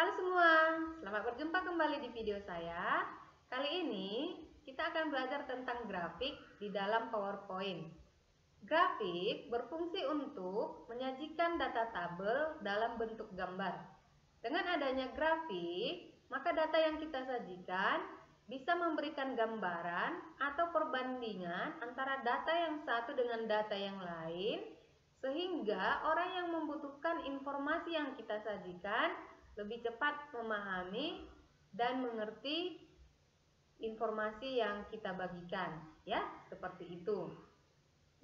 Halo semua, selamat berjumpa kembali di video saya. Kali ini kita akan belajar tentang grafik di dalam PowerPoint. Grafik berfungsi untuk menyajikan data tabel dalam bentuk gambar. Dengan adanya grafik, maka data yang kita sajikan bisa memberikan gambaran atau perbandingan antara data yang satu dengan data yang lain, sehingga orang yang membutuhkan informasi yang kita sajikan lebih cepat memahami dan mengerti informasi yang kita bagikan, ya, seperti itu.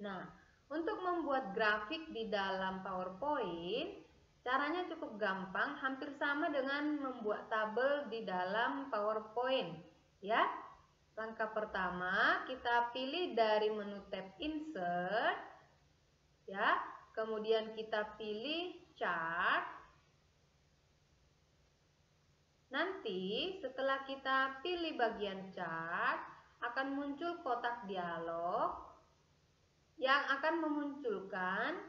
Nah, untuk membuat grafik di dalam PowerPoint, caranya cukup gampang, hampir sama dengan membuat tabel di dalam PowerPoint, ya. Langkah pertama, kita pilih dari menu tab Insert, ya. Kemudian kita pilih Chart. Nanti setelah kita pilih bagian chart, akan muncul kotak dialog yang akan memunculkan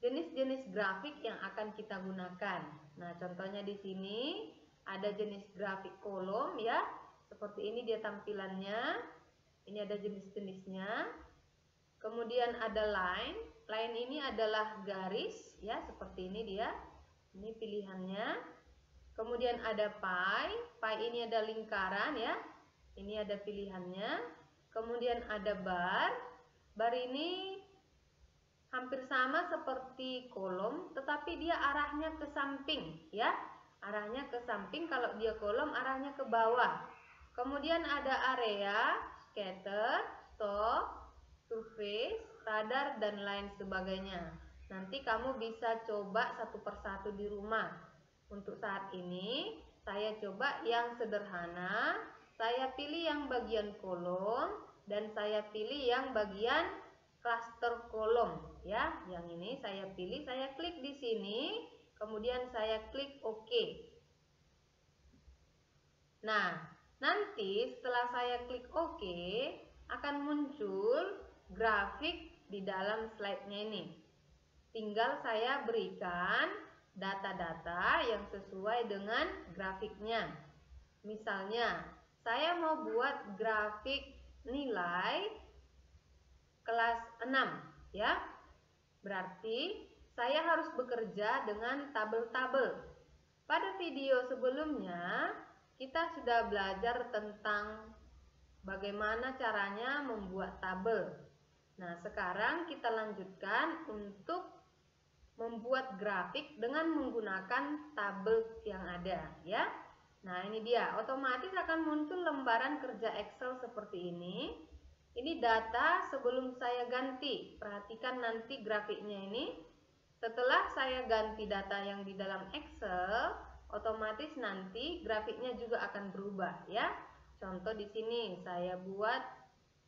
jenis-jenis grafik yang akan kita gunakan. Nah, contohnya di sini ada jenis grafik kolom, ya. Seperti ini dia tampilannya. Ini ada jenis-jenisnya. Kemudian ada line. Line ini adalah garis, ya, seperti ini dia. Ini pilihannya. Kemudian ada pie. Pie ini ada lingkaran, ya. Ini ada pilihannya. Kemudian ada bar. Bar ini hampir sama seperti kolom, tetapi dia arahnya ke samping, ya. Arahnya ke samping. Kalau dia kolom, arahnya ke bawah. Kemudian ada area, scatter, stop, surface, radar, dan lain sebagainya. Nanti kamu bisa coba satu persatu di rumah. Untuk saat ini, saya coba yang sederhana. Saya pilih yang bagian kolom dan saya pilih yang bagian cluster kolom, ya. Yang ini saya pilih, saya klik di sini, kemudian saya klik OK. Nah, nanti setelah saya klik OK, akan muncul grafik di dalam slide-nya ini. Tinggal saya berikan data-data yang sesuai dengan grafiknya. Misalnya, saya mau buat grafik nilai kelas 6, ya. Berarti saya harus bekerja dengan tabel-tabel. Pada video sebelumnya, kita sudah belajar tentang bagaimana caranya membuat tabel. Nah, sekarang kita lanjutkan untuk membuat grafik dengan menggunakan tabel yang ada, ya. Nah, ini dia, otomatis akan muncul lembaran kerja Excel seperti ini. Ini data sebelum saya ganti. Perhatikan nanti grafiknya ini. Setelah saya ganti data yang di dalam Excel, otomatis nanti grafiknya juga akan berubah, ya. Contoh di sini saya buat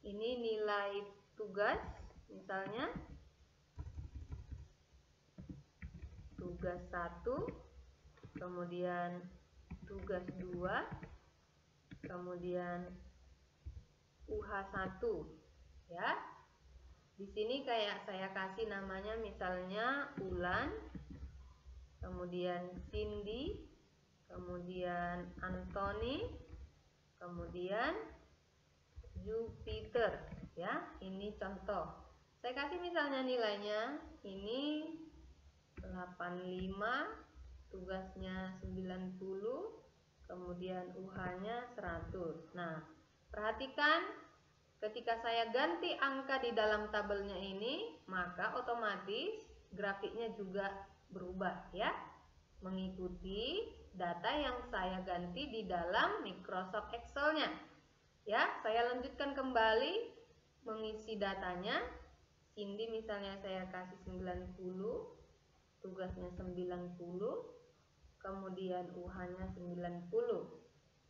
ini nilai tugas, misalnya tugas 1, kemudian tugas 2, kemudian UH1, ya. Di sini kayak saya kasih namanya misalnya Ulan, kemudian Cindy, kemudian Anthony, kemudian Jupiter, ya. Ini contoh. Saya kasih misalnya nilainya ini 85, tugasnya 90, kemudian UH-nya 100. Nah, perhatikan ketika saya ganti angka di dalam tabelnya ini, maka otomatis grafiknya juga berubah, ya. Mengikuti data yang saya ganti di dalam Microsoft Excel-nya. Ya, saya lanjutkan kembali mengisi datanya. Cindy misalnya saya kasih 90, tugasnya 90, kemudian UH-nya 90.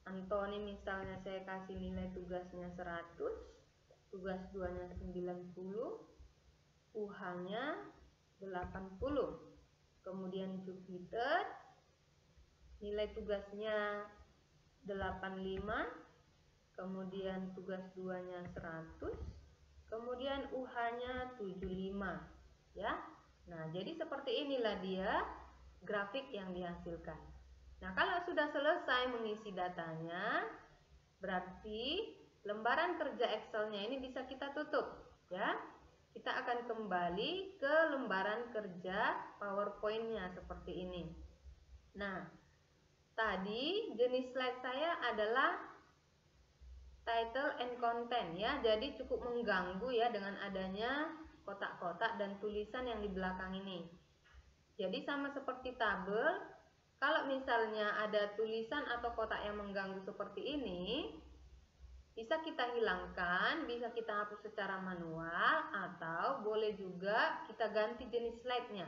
Anthony misalnya saya kasih nilai tugasnya 100, tugas 2-nya 90, UH-nya 80. Kemudian Jupiter nilai tugasnya 85, kemudian tugas 2-nya 100, kemudian UH-nya 75, ya. Nah, jadi seperti inilah dia grafik yang dihasilkan. Nah, kalau sudah selesai mengisi datanya, berarti lembaran kerja Excel-nya ini bisa kita tutup, ya. Kita akan kembali ke lembaran kerja PowerPoint-nya seperti ini. Nah, tadi jenis slide saya adalah title and content, ya. Jadi cukup mengganggu ya dengan adanya kotak-kotak dan tulisan yang di belakang ini. Jadi sama seperti tabel, kalau misalnya ada tulisan atau kotak yang mengganggu seperti ini, bisa kita hilangkan, bisa kita hapus secara manual, atau boleh juga kita ganti jenis slide-nya.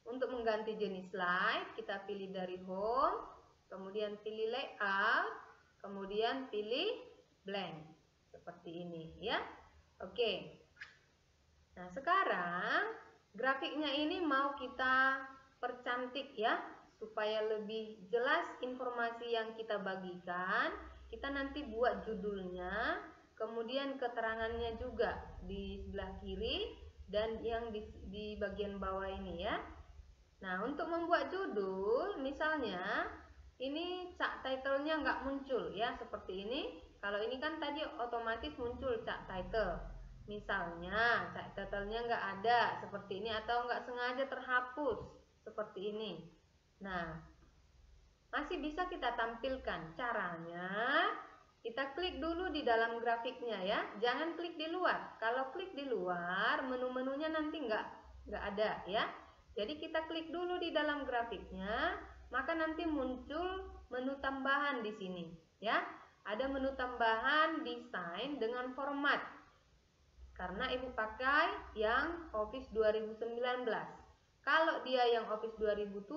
Untuk mengganti jenis slide, kita pilih dari home, kemudian pilih layout, kemudian pilih blank. Seperti ini, ya. Oke. Nah, sekarang grafiknya ini mau kita percantik, ya, supaya lebih jelas informasi yang kita bagikan. Kita nanti buat judulnya, kemudian keterangannya juga di sebelah kiri dan yang di bagian bawah ini, ya. Nah, untuk membuat judul, misalnya ini cak title-nya nggak muncul, ya, seperti ini. Kalau ini kan tadi otomatis muncul cak title. Misalnya cak title-nya nggak ada seperti ini, atau nggak sengaja terhapus seperti ini. Nah, masih bisa kita tampilkan. Caranya, kita klik dulu di dalam grafiknya, ya. Jangan klik di luar. Kalau klik di luar, menu-menunya nanti nggak ada, ya. Jadi kita klik dulu di dalam grafiknya, maka nanti muncul menu tambahan di sini, ya. Ada menu tambahan desain dengan format. Karena Ibu pakai yang Office 2019. Kalau dia yang Office 2007,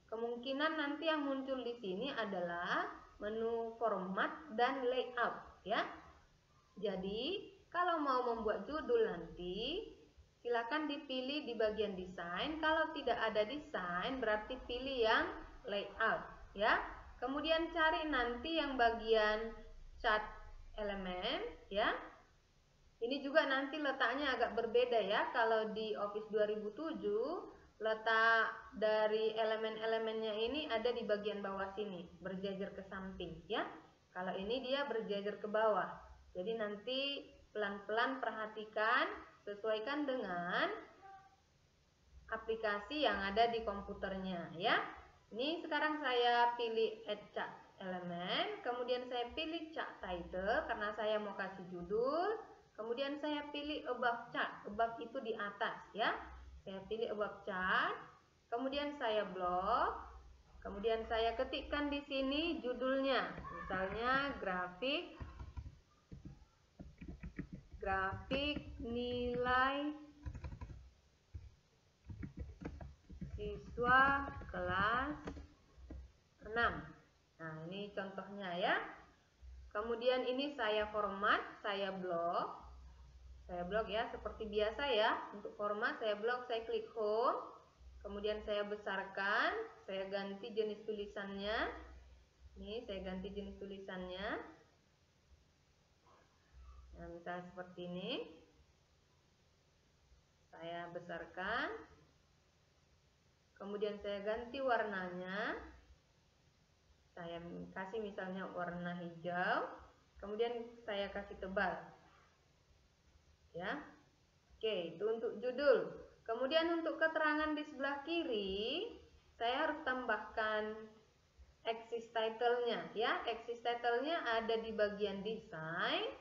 kemungkinan nanti yang muncul di sini adalah menu format dan layout, ya. Jadi, kalau mau membuat judul nanti, silakan dipilih di bagian desain. Kalau tidak ada desain, berarti pilih yang layout, ya. Kemudian cari nanti yang bagian chart elemen, ya. Ini juga nanti letaknya agak berbeda, ya. Kalau di Office 2007, letak dari elemen-elemennya ini ada di bagian bawah sini, berjajar ke samping, ya. Kalau ini dia berjajar ke bawah. Jadi nanti pelan-pelan perhatikan, sesuaikan dengan aplikasi yang ada di komputernya, ya. Ini sekarang saya pilih add chart elemen, kemudian saya pilih chart title karena saya mau kasih judul. Kemudian saya pilih above chart, above itu di atas, ya. Saya pilih above chart, kemudian saya blok, kemudian saya ketikkan di sini judulnya, misalnya grafik nilai siswa kelas 6. Nah, ini contohnya, ya. Kemudian ini saya format, saya blok. Saya blok, ya, seperti biasa, ya. Untuk format saya blok, saya klik home. Kemudian saya besarkan, saya ganti jenis tulisannya. Ini saya ganti jenis tulisannya. Nah, misalnya seperti ini. Saya besarkan. Kemudian saya ganti warnanya. Saya kasih misalnya warna hijau. Kemudian saya kasih tebal. Ya. Oke, itu untuk judul. Kemudian untuk keterangan di sebelah kiri, saya harus tambahkan axis title-nya, ya. Axis title-nya ada di bagian desain.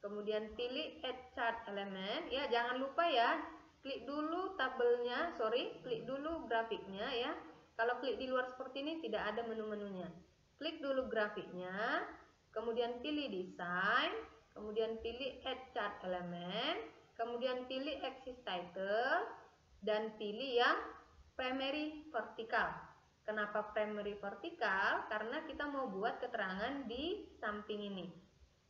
Kemudian pilih add chart element, ya. Jangan lupa, ya. Klik dulu tabelnya, klik dulu grafiknya, ya. Kalau klik di luar seperti ini tidak ada menu-menunya. Klik dulu grafiknya, kemudian pilih desain, kemudian pilih add chart element, kemudian pilih axis title, dan pilih yang primary vertical. Kenapa primary vertical? Karena kita mau buat keterangan di samping ini.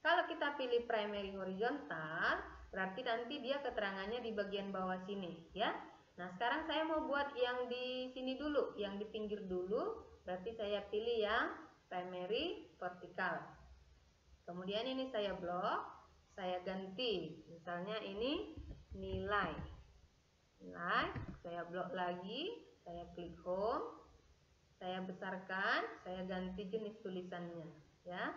Kalau kita pilih primary horizontal, berarti nanti dia keterangannya di bagian bawah sini, ya. Nah, sekarang saya mau buat yang di sini dulu, yang di pinggir dulu, berarti saya pilih yang primary vertical. Kemudian ini saya blok, saya ganti, misalnya ini nilai, saya blok lagi, saya klik home, saya saya besarkan, saya ganti jenis tulisannya, ya.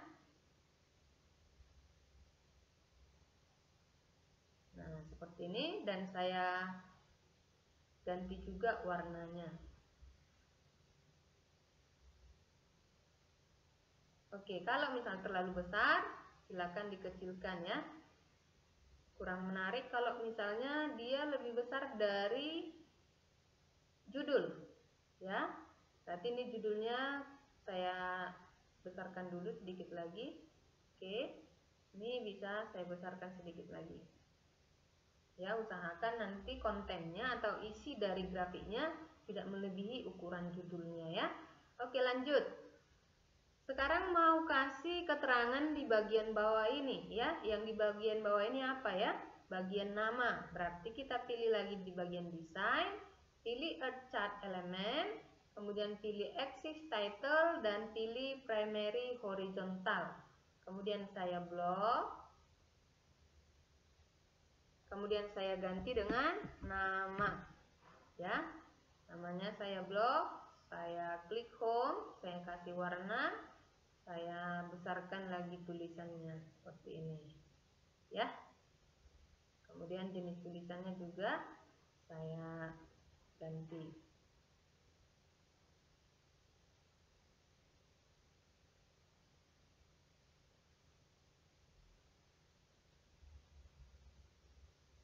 Nah, seperti ini, dan saya ganti juga warnanya. Oke, kalau misalnya terlalu besar, silakan dikecilkan ya. Kurang menarik kalau misalnya dia lebih besar dari judul, ya. Berarti ini judulnya saya besarkan dulu sedikit lagi. Oke, ini bisa saya besarkan sedikit lagi. Ya, usahakan nanti kontennya atau isi dari grafiknya tidak melebihi ukuran judulnya ya. Oke, lanjut. Sekarang mau kasih keterangan di bagian bawah ini ya. Yang di bagian bawah ini apa ya? Bagian nama. Berarti kita pilih lagi di bagian desain, pilih Earth Chart Element, kemudian pilih Axis Title dan pilih Primary Horizontal. Kemudian saya blok. Kemudian saya ganti dengan nama. Ya. Namanya saya blok, saya klik home, saya kasih warna, saya besarkan lagi tulisannya seperti ini. Ya. Kemudian jenis tulisannya juga saya ganti.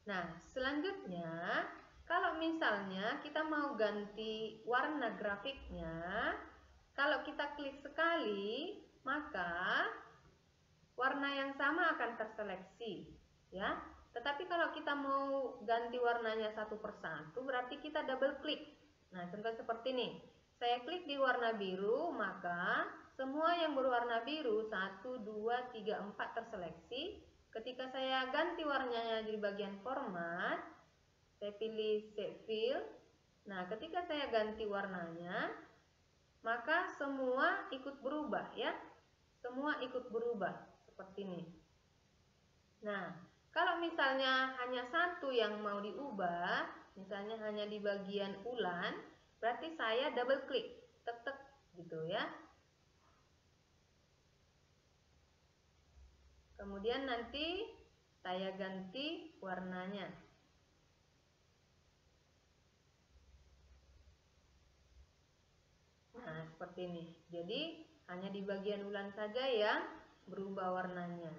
Nah, selanjutnya kalau misalnya kita mau ganti warna grafiknya, kalau kita klik sekali, maka warna yang sama akan terseleksi, ya. Tetapi kalau kita mau ganti warnanya satu persatu, berarti kita double klik. Nah, contoh seperti ini. Saya klik di warna biru, maka semua yang berwarna biru 1, 2, 3, 4 terseleksi. Ketika saya ganti warnanya di bagian format, saya pilih Save Fill. Nah, ketika saya ganti warnanya, maka semua ikut berubah ya. Semua ikut berubah seperti ini. Nah, kalau misalnya hanya satu yang mau diubah, misalnya hanya di bagian ulan, berarti saya double klik, tek-tek gitu ya. Kemudian nanti saya ganti warnanya. Nah, seperti ini. Jadi, hanya di bagian ulan saja yang berubah warnanya.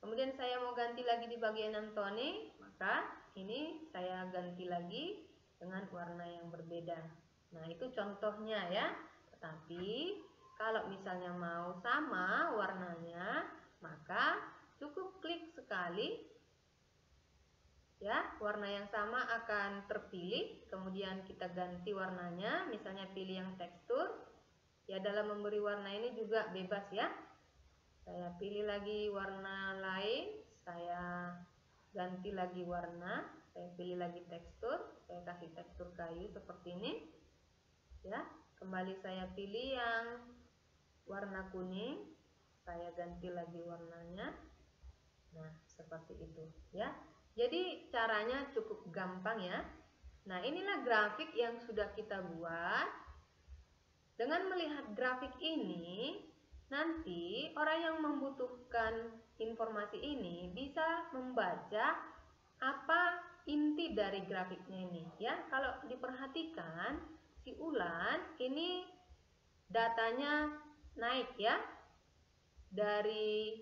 Kemudian saya mau ganti lagi di bagian Antoni, maka ini saya ganti lagi dengan warna yang berbeda. Nah, itu contohnya ya. Tetapi, kalau misalnya mau sama warnanya, maka cukup klik sekali. Ya, warna yang sama akan terpilih, kemudian kita ganti warnanya, misalnya pilih yang tekstur. Ya, dalam memberi warna ini juga bebas ya. Saya pilih lagi warna lain, saya ganti lagi warna, saya pilih lagi tekstur, saya kasih tekstur kayu seperti ini. Ya, kembali saya pilih yang warna kuning, saya ganti lagi warnanya. Nah, seperti itu ya. Jadi caranya cukup gampang ya. Nah, inilah grafik yang sudah kita buat. Dengan melihat grafik ini, nanti orang yang membutuhkan informasi ini bisa membaca apa inti dari grafiknya ini ya. Kalau diperhatikan, si ulan ini datanya naik ya. Dari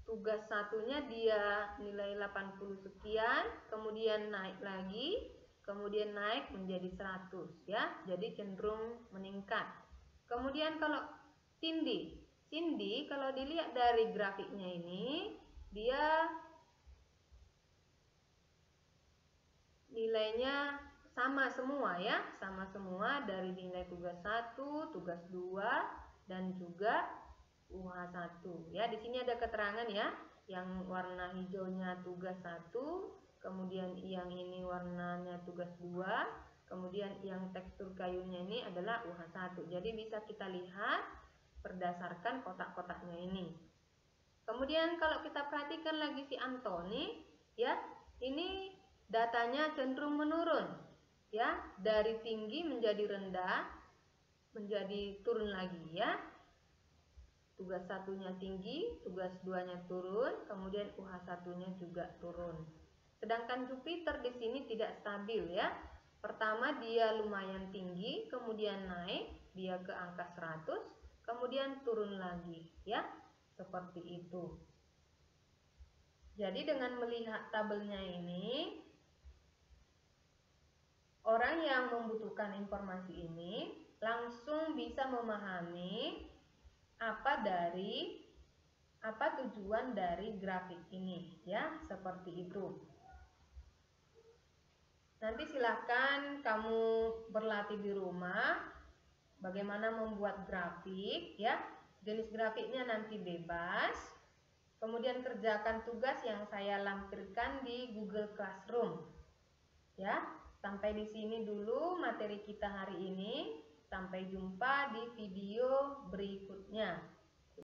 tugas satunya dia nilai 80 sekian, kemudian naik lagi, kemudian naik menjadi 100 ya. Jadi cenderung meningkat. Kemudian kalau Cindy kalau dilihat dari grafiknya ini, dia nilainya sama semua ya, sama semua dari nilai tugas 1, tugas 2 dan juga UH1 ya. Di sini ada keterangan ya, yang warna hijaunya tugas 1, kemudian yang ini warnanya tugas 2, kemudian yang tekstur kayunya ini adalah UH1. Jadi bisa kita lihat berdasarkan kotak-kotaknya ini. Kemudian kalau kita perhatikan lagi si Antoni ya, ini datanya cenderung menurun ya, dari tinggi menjadi rendah. menjadi turun lagi ya. Tugas 1-nya tinggi, tugas 2-nya turun, kemudian UH1-nya juga turun. Sedangkan Jupiter di sini tidak stabil ya. Pertama dia lumayan tinggi, kemudian naik, dia ke angka 100, kemudian turun lagi ya. Seperti itu. Jadi dengan melihat tabelnya ini, orang yang membutuhkan informasi ini langsung bisa memahami apa tujuan dari grafik ini ya, seperti itu. Nanti silahkan kamu berlatih di rumah bagaimana membuat grafik ya. Jenis grafiknya nanti bebas. Kemudian kerjakan tugas yang saya lampirkan di Google Classroom. Ya, sampai di sini dulu materi kita hari ini. Sampai jumpa di video berikutnya.